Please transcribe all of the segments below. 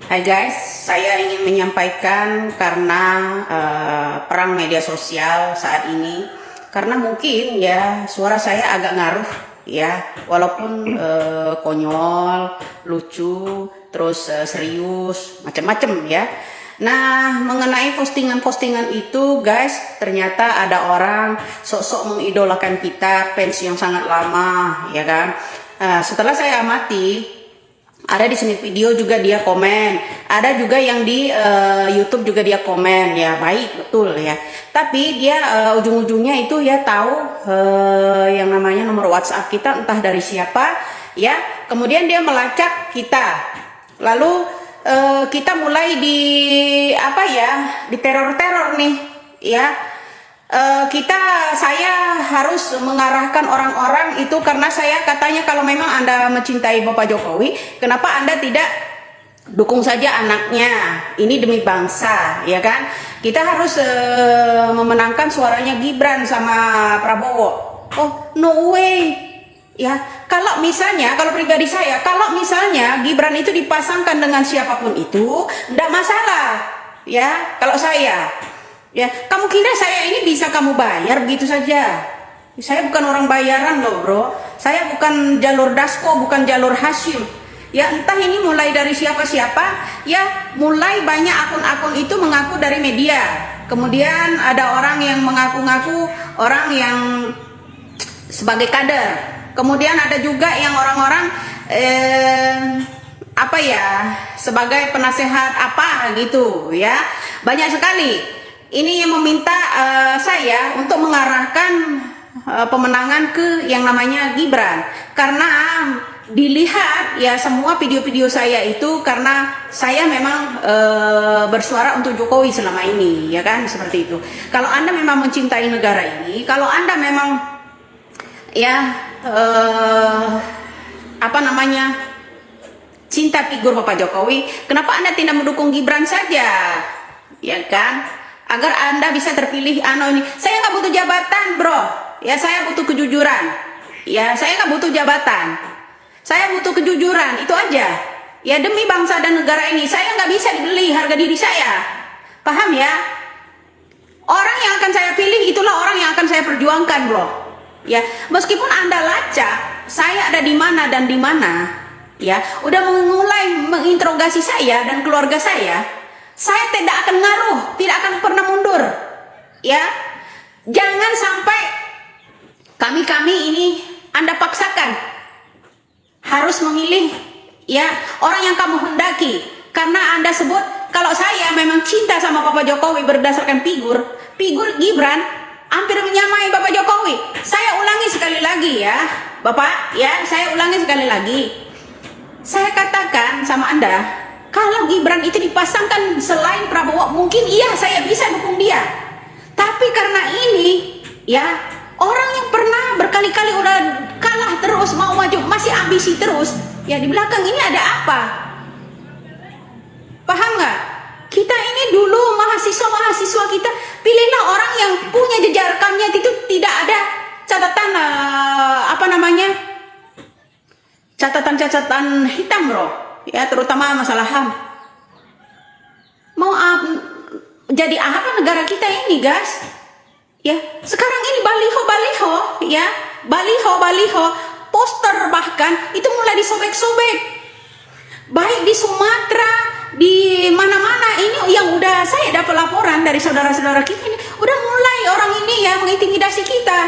Hai guys, saya ingin menyampaikan karena perang media sosial saat ini, karena mungkin ya suara saya agak ngaruh ya, walaupun konyol, lucu, terus serius, macam-macam ya. Nah, mengenai postingan-postingan itu guys, ternyata ada orang sok-sok mengidolakan kita, fans yang sangat lama ya kan. Setelah saya amati, ada di sini video juga dia komen, ada juga yang di YouTube juga dia komen, ya baik betul ya. Tapi dia ujung-ujungnya itu ya tahu yang namanya nomor WhatsApp kita entah dari siapa ya. Kemudian dia melacak kita, lalu kita mulai di apa ya, di teror-teror nih ya. Saya harus mengarahkan orang-orang itu karena saya katanya kalau memang Anda mencintai Bapak Jokowi, kenapa Anda tidak dukung saja anaknya? Ini demi bangsa, ya kan? Kita harus memenangkan suaranya Gibran sama Prabowo. Oh, no way. Ya, kalau misalnya, kalau pribadi saya, kalau misalnya Gibran itu dipasangkan dengan siapapun itu, enggak masalah. Ya, kalau saya. Ya, kamu kira saya ini bisa kamu bayar begitu saja? Saya bukan orang bayaran loh bro. Saya bukan jalur Dasko, bukan jalur Hashim. Ya entah ini mulai dari siapa-siapa. Ya mulai banyak akun-akun itu mengaku dari media. Kemudian ada orang yang mengaku-ngaku orang yang sebagai kader. Kemudian ada juga yang orang-orang apa ya, sebagai penasehat apa gitu ya. Banyak sekali. Ini yang meminta saya untuk mengarahkan pemenangan ke yang namanya Gibran, karena dilihat ya semua video-video saya itu karena saya memang bersuara untuk Jokowi selama ini ya kan, seperti itu. Kalau Anda memang mencintai negara ini, kalau Anda memang ya apa namanya, cinta figur Bapak Jokowi, kenapa Anda tidak mendukung Gibran saja ya kan, agar Anda bisa terpilih. Ini saya nggak butuh jabatan bro ya, saya butuh kejujuran ya. Saya nggak butuh jabatan, saya butuh kejujuran, itu aja ya. Demi bangsa dan negara ini saya nggak bisa dibeli harga diri saya, paham ya? Orang yang akan saya pilih itulah orang yang akan saya perjuangkan bro ya. Meskipun Anda lacak saya ada di mana dan di mana ya, udah mulai menginterogasi saya dan keluarga saya tidak akan ngaruh, tidak akan pernah mundur ya. Jangan sampai kami ini Anda paksakan harus memilih ya orang yang kamu hendaki, karena Anda sebut kalau saya memang cinta sama Bapak Jokowi berdasarkan figur Gibran hampir menyamai Bapak Jokowi. Saya ulangi sekali lagi ya Bapak ya, saya ulangi sekali lagi, saya katakan sama Anda, kalau Gibran itu dipasangkan selain Prabowo, mungkin iya saya bisa dukung dia. Tapi karena ini ya, orang yang pernah berkali-kali udah kalah terus mau maju masih ambisi terus ya, di belakang ini ada apa? Paham nggak? Kita ini dulu mahasiswa kita, pilihlah orang yang punya jejak rekamnya itu tidak ada catatan apa namanya, catatan hitam bro ya, terutama masalah HAM. Mau jadi apa negara kita ini guys ya? Sekarang ini baliho ya, baliho poster bahkan itu mulai disobek-sobek, baik di Sumatera, di mana-mana. Ini yang udah saya dapat laporan dari saudara-saudara kita ini, udah mulai orang ini ya mengintimidasi kita.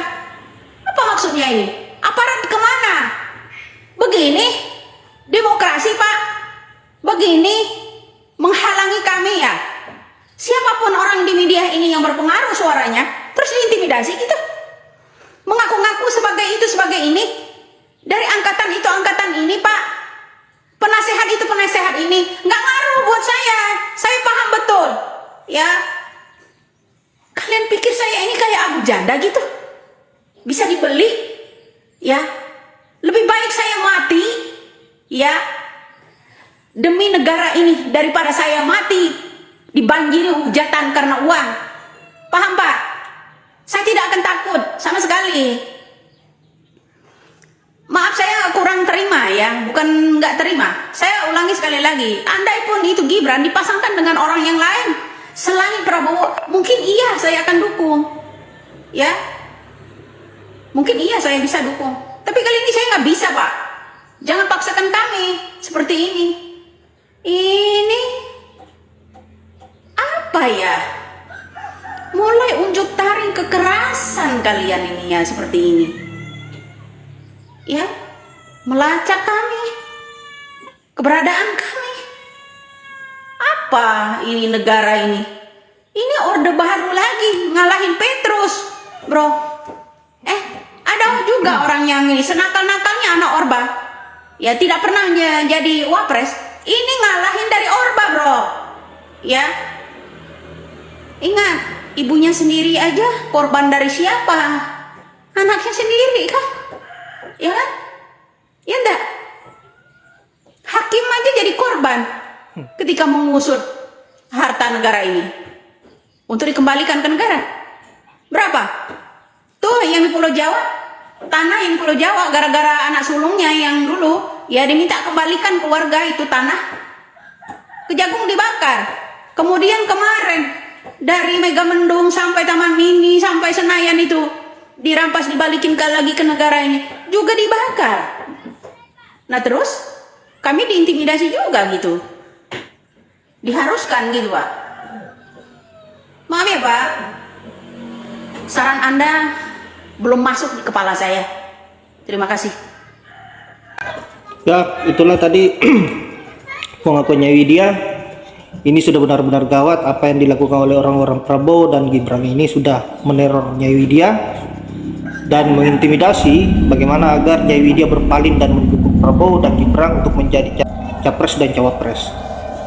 Apa maksudnya ini? Aparat kemana? Begini demokrasi pak, begini menghalangi kami ya. Siapapun orang di media ini yang berpengaruh suaranya terus diintimidasi gitu, mengaku-ngaku sebagai itu sebagai ini, dari angkatan itu angkatan ini pak, penasehat itu penasehat ini, nggak ngaruh buat saya paham betul ya. Kalian pikir saya ini kayak abu janda gitu, bisa dibeli ya? Lebih baik saya mati ya demi negara ini daripada saya mati dibanjiri hujatan karena uang. Paham pak? Saya tidak akan takut sama sekali. Maaf saya kurang terima terima ya, bukan nggak terima. Saya ulangi sekali lagi, andai pun itu Gibran dipasangkan dengan orang yang lain selain Prabowo, mungkin iya saya akan dukung, ya, mungkin iya saya bisa dukung. Tapi kali ini saya nggak bisa, Pak. Jangan paksakan kami seperti ini. Ini apa ya? Mulai unjuk taring kekerasan kalian ini ya, seperti ini. Ya, melacak kami, keberadaan kami. Apa ini negara ini? Ini orde baru lagi, ngalahin Petrus, bro. Ada juga orang yang ini senakal-nakalnya anak Orba. Ya, tidak pernah jadi wapres. Ini ngalahin dari Orba, bro. Ya. Ingat, ibunya sendiri aja korban dari siapa? Anaknya sendiri kan? Ya kan? Ya enggak? Hakim aja jadi korban ketika mengusut harta negara ini untuk dikembalikan ke negara. Berapa? Tuh yang di Pulau Jawa, tanah yang Pulau Jawa gara-gara anak sulungnya yang dulu ya diminta kembalikan keluarga itu tanah. Kejagung dibakar. Kemudian kemarin dari Megamendung sampai Taman Mini sampai Senayan itu dirampas, dibalikin lagi ke negara ini juga dibakar. Nah terus kami diintimidasi juga gitu, diharuskan gitu, Pak. Maaf ya, Pak, saran Anda belum masuk di kepala saya. Terima kasih. Ya, itulah tadi pengakuannya Widya. Ini sudah benar-benar gawat. Apa yang dilakukan oleh orang-orang Prabowo dan Gibran ini sudah meneror Nyai Widya dan mengintimidasi bagaimana agar Nyai Widya berpaling dan mendukung Prabowo dan Gibran untuk menjadi capres dan cawapres.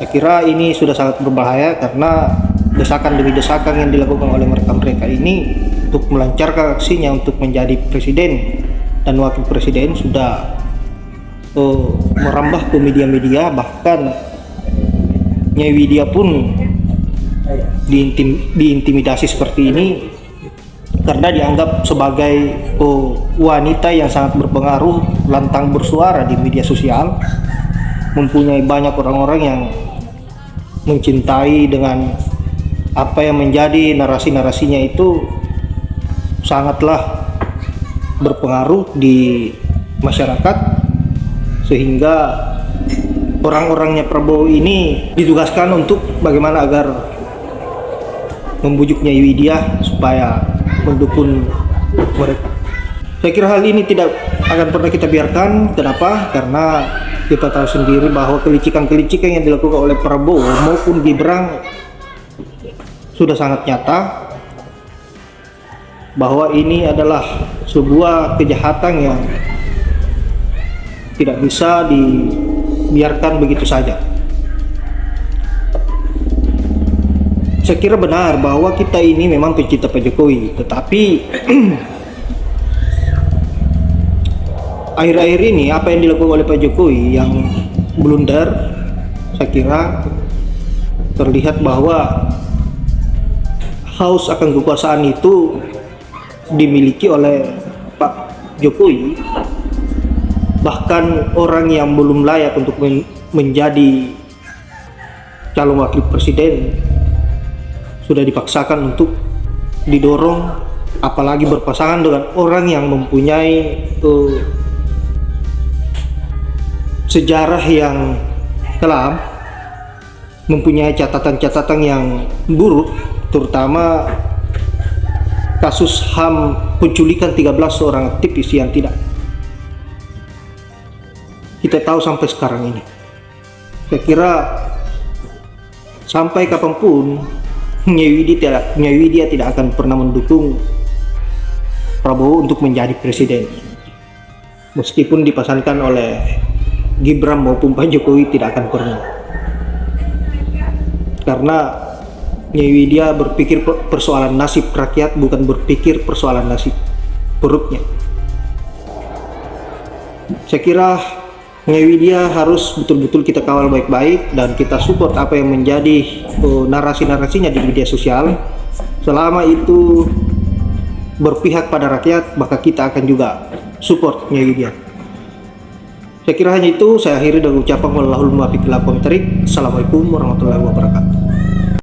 Saya kira ini sudah sangat berbahaya karena desakan demi desakan yang dilakukan oleh mereka ini untuk melancarkan aksinya untuk menjadi presiden dan wakil presiden sudah merambah ke media-media. Bahkan Nyai Widya pun diintimidasi seperti ini karena dianggap sebagai wanita yang sangat berpengaruh, lantang bersuara di media sosial, mempunyai banyak orang-orang yang mencintai dengan apa yang menjadi narasi-narasinya itu sangatlah berpengaruh di masyarakat, sehingga orang-orangnya Prabowo ini ditugaskan untuk bagaimana agar membujuk Nyai Widya supaya mendukung mereka. Saya kira hal ini tidak akan pernah kita biarkan. Kenapa? Karena kita tahu sendiri bahwa kelicikan-kelicikan yang dilakukan oleh Prabowo maupun Gibran sudah sangat nyata, bahwa ini adalah sebuah kejahatan yang tidak bisa dibiarkan begitu saja. Saya kira benar bahwa kita ini memang pencinta Pak Jokowi, tetapi akhir-akhir ini apa yang dilakukan oleh Pak Jokowi yang blunder, saya kira terlihat bahwa haus akan kekuasaan itu dimiliki oleh Pak Jokowi. Bahkan orang yang belum layak untuk menjadi calon wakil presiden sudah dipaksakan untuk didorong, apalagi berpasangan dengan orang yang mempunyai sejarah yang kelam, mempunyai catatan-catatan yang buruk, terutama kasus HAM penculikan 13 orang aktivis yang tidak kita tahu sampai sekarang ini. Saya kira sampai kapanpun Nyai Widya tidak akan pernah mendukung Prabowo untuk menjadi presiden, meskipun dipasangkan oleh Gibran maupun Pak Jokowi tidak akan pernah, karena Nyai Widya berpikir persoalan nasib rakyat, bukan berpikir persoalan nasib perutnya. Saya kira Nyai Widya harus betul-betul kita kawal baik-baik dan kita support apa yang menjadi narasi-narasinya di media sosial. Selama itu berpihak pada rakyat, maka kita akan juga support Nyai Widya. Saya Saya kira hanya itu, saya akhiri dengan ucapan wallahul muwaffiq ila aqwamit thoriq. Assalamualaikum warahmatullahi wabarakatuh.